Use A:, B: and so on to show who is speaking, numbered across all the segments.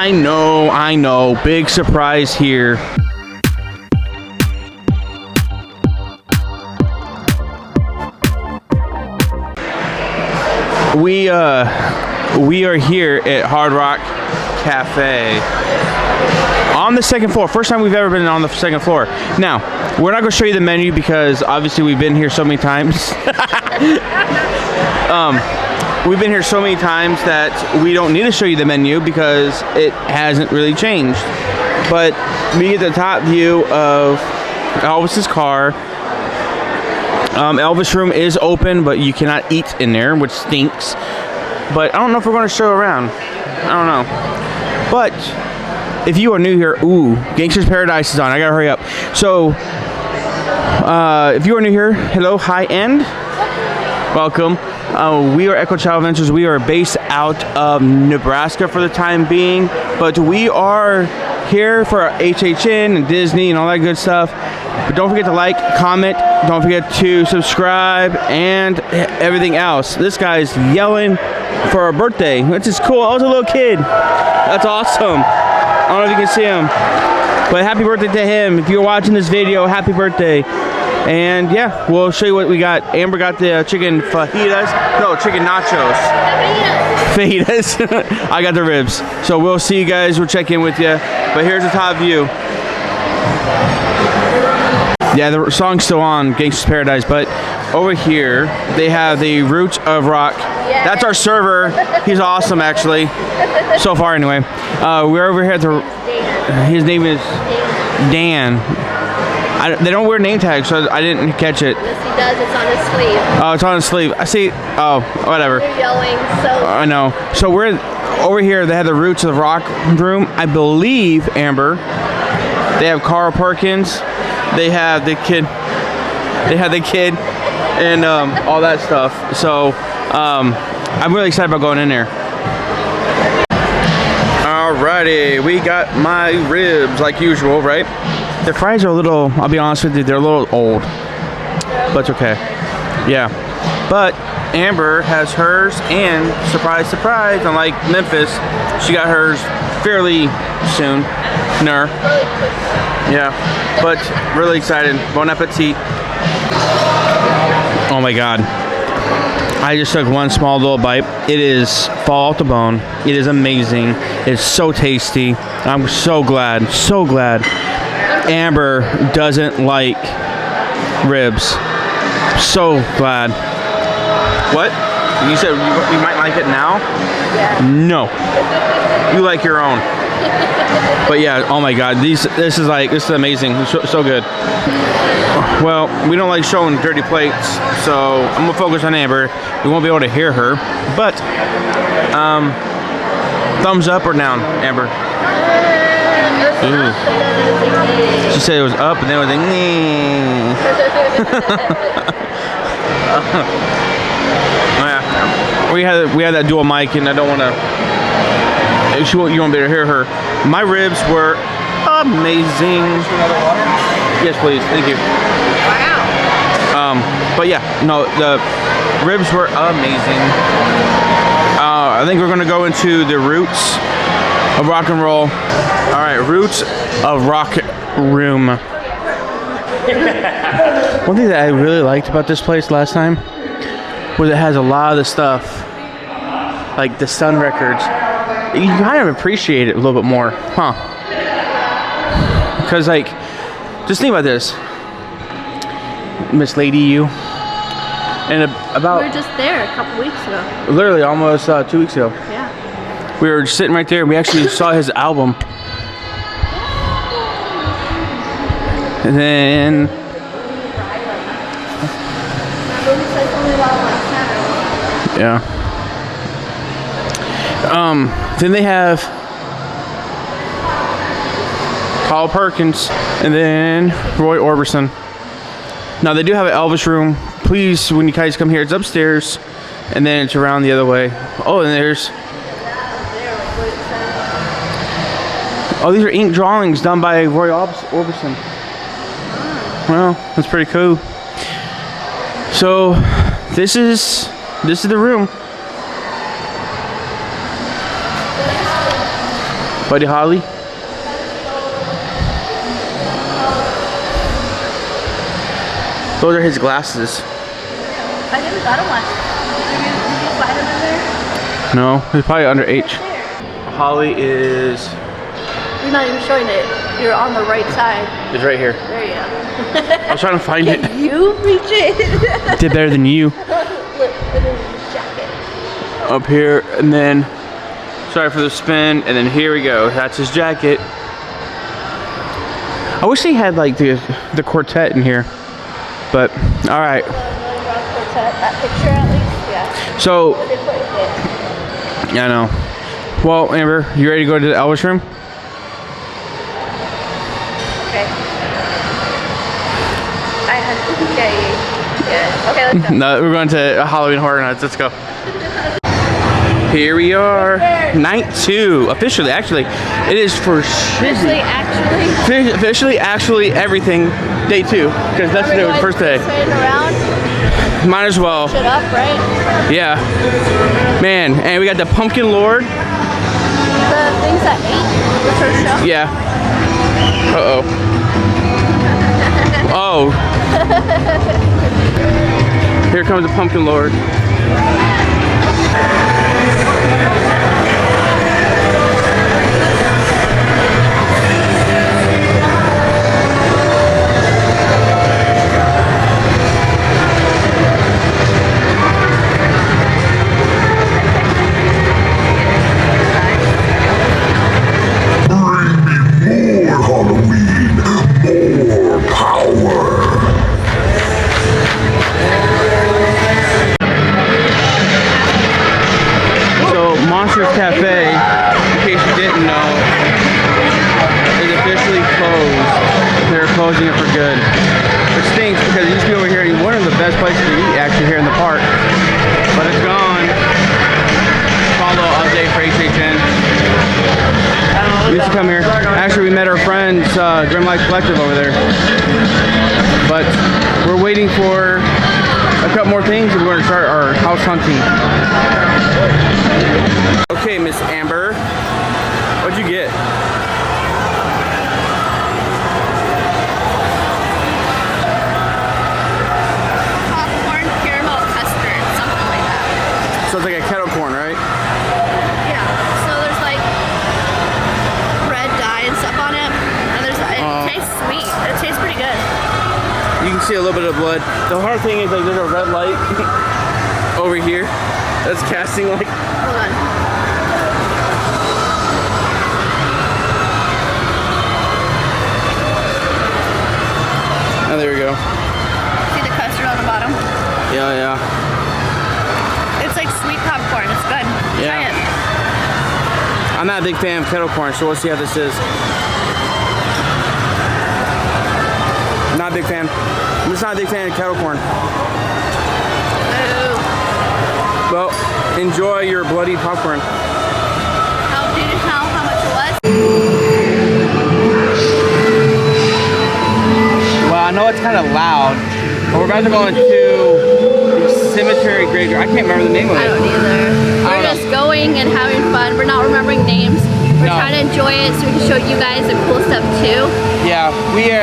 A: I know. Big surprise here. We are here at Hard Rock Cafe on the second floor. First time we've ever been on the second floor. Now, we're not going to show you the menu because obviously we've been here so many times. We've been here so many times that we don't need to show you the menu because it hasn't really changed. But we get the top view of Elvis's car. Elvis room is open, but you cannot eat in there, which stinks. But I don't know if we're going to show around. I don't know. But if you are new here, Gangster's Paradise is on. I gotta hurry up. So, if you are new here, hello, hi, and welcome. We are Echo Child Adventures. We are based out of Nebraska for the time being, but we are here for HHN and Disney and all that good stuff. But don't forget to like, comment, don't forget to subscribe, and everything else. This guy's yelling for our birthday, which is cool. I was a little kid. That's awesome. I don't know if you can see him, but happy birthday to him. If you're watching this video, happy birthday. And yeah, we'll show you what we got. Amber got the chicken fajitas. No, chicken nachos. Fajitas. I got the ribs. So we'll see you guys. We'll check in with you. But here's the top view. Yeah, the song's still on, Gangster's Paradise, but over here, they have the Roots of Rock. Yeah. That's our server. He's awesome, actually. So far, anyway. We're over here at the... His name is Dan. They don't wear name tags, so I didn't catch it.
B: Yes, he does. It's on his sleeve.
A: Oh, it's on his sleeve. I see. Oh, whatever.
B: You're yelling, so...
A: I know. So we're... Over here, they have the Roots of Rock room. I believe, Amber, they have Carl Perkins. They have the kid. And all that stuff. So I'm really excited about going in there. Alrighty, we got my ribs like usual, right? The fries are a little, I'll be honest with you, they're a little old. But it's okay. Yeah. But Amber has hers, and surprise, surprise, unlike Memphis, she got hers fairly soon. Yeah, but really excited. Bon appetit. Oh my God. I just took one small little bite. It is fall off the bone. It is amazing. It's so tasty. I'm so glad Amber doesn't like ribs. So glad. What? You said you might like it now?
B: Yeah.
A: No. You like your own. But yeah, oh my God, this is amazing. It's so good. Well, we don't like showing dirty plates, so I'm gonna focus on Amber. We won't be able to hear her, but thumbs up or down, Amber? Ooh. She said it was up, and then it was like, yeah. We had that dual mic, and I don't want to. You won't be able to hear her. My ribs were amazing. Yes, please. Thank you. Wow. But yeah, no, the ribs were amazing. I think we're gonna go into the Roots of Rock and Roll. All right, Roots of Rock room. One thing that I really liked about this place last time was it has a lot of the stuff, like the Sun records. You kind of appreciate it a little bit more, huh? Because, like, just think about this, Miss Lady You. And about...
B: We were just there a couple weeks ago.
A: Literally, almost 2 weeks ago.
B: Yeah.
A: We were sitting right there, and we actually saw his album. And then... Yeah. Then they have Carl Perkins and then Roy Orbison. Now they do have an Elvis room. Please, when you guys come here, it's upstairs, and then it's around the other way. Oh, and there's... Oh, these are ink drawings done by Roy Orbison. Well, that's pretty cool. So, this is the room. Buddy Holly. Those are his glasses.
B: I never got him one. Did you find him in there?
A: No, he's probably under H.
B: Right there.
A: Holly is
B: You're not even showing it. You're on the right side.
A: right here.
B: There you go.
A: I was trying to find it.
B: Can you reach it?
A: I did better than you.
B: Look at his jacket.
A: Up here, and then, sorry for the spin, and then here we go. That's his jacket. I wish they had like the quartet in here, but all right.
B: That picture at least, yeah.
A: So,
B: They put it.
A: yeah, I know. Well, Amber, you ready to go to the Elvis room?
B: Okay. Okay, let's go.
A: No, we're going to Halloween Horror Nights. Let's go. Here we are, night 2. Officially, actually, it is for officially, actually, everything. Day 2, because that's the first day.
B: Around,
A: Might as well.
B: shut up, right?
A: Yeah. Man, and we got the Pumpkin Lord.
B: The things that ate the first show.
A: Yeah. Uh-oh. Oh. Here comes the Pumpkin Lord. Cafe, in case you didn't know, is officially closed. They're closing it for good. Which stinks because it used to be over here, one of the best places to eat actually here in the park. But it's gone. Follow update for HHN. We used to come here. Actually, we met our friends, Grim Light Collective over there. But we're waiting for a couple more things and we're going to start our house hunting. Okay, Miss Amber, what'd you get?
B: Popcorn, caramel custard, something like that.
A: So it's like a kettle corn, right?
B: Yeah. So there's like red dye and stuff on it, and it tastes sweet. It tastes pretty good.
A: You can see a little bit of blood. The hard thing is like there's a red light over here that's casting like.
B: Hold on.
A: Oh, there we go.
B: See the custard on the bottom?
A: Yeah, yeah.
B: It's like sweet popcorn. It's good.
A: Yeah.
B: Try it.
A: I'm not a big fan of kettle corn, so we'll see how this is. Not a big fan. I'm just not a big fan of kettle corn.
B: Ooh.
A: Well, enjoy your bloody popcorn.
B: How did you tell how much it was?
A: Well, I know it's kind of loud, but we're about to go into the cemetery graveyard. I can't remember the name of it.
B: I don't either. We're just going and having fun. We're not remembering names. We're trying to enjoy it so we can show you guys the cool stuff too.
A: Yeah, we've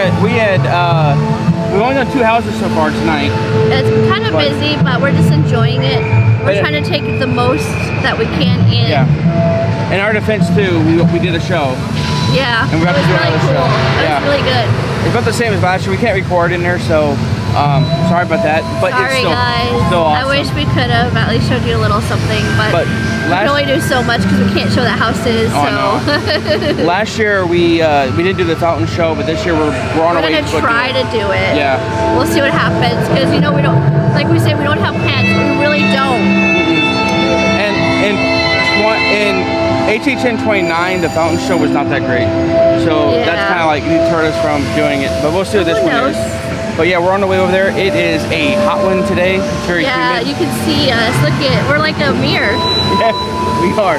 A: only done 2 houses so far tonight.
B: It's kind of busy, but we're just enjoying it. We're trying to take the most that we can in.
A: Yeah. In our defense too, we did a show.
B: Yeah.
A: And we got
B: it
A: to
B: was
A: do
B: really
A: another
B: cool.
A: show.
B: It was really good.
A: It's about the same as last year. We can't record in there, so sorry about that. But
B: Sorry,
A: it's
B: guys.
A: still awesome.
B: I wish we could have at least showed you a little something, but we can only do so much because we can't show the houses. So
A: last year we didn't do the fountain show, but this year we're on our way.
B: We're gonna try to do it.
A: Yeah.
B: We'll see what happens because we don't, like we say, we don't have plans. We really don't.
A: And in HHN29, the fountain show was not that great. So that's kind of like deterred us from doing it. But we'll see what this one is. But yeah, we're on the way over there. It is a hot one today. It's very humid.
B: You can see us. Look at, we're like a mirror.
A: Yeah, we are.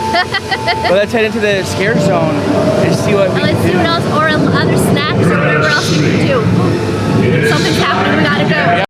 A: But let's head into the scare zone and see what we can do.
B: Let's see what else, or other snacks or whatever else we can do. Something's happening. We gotta go.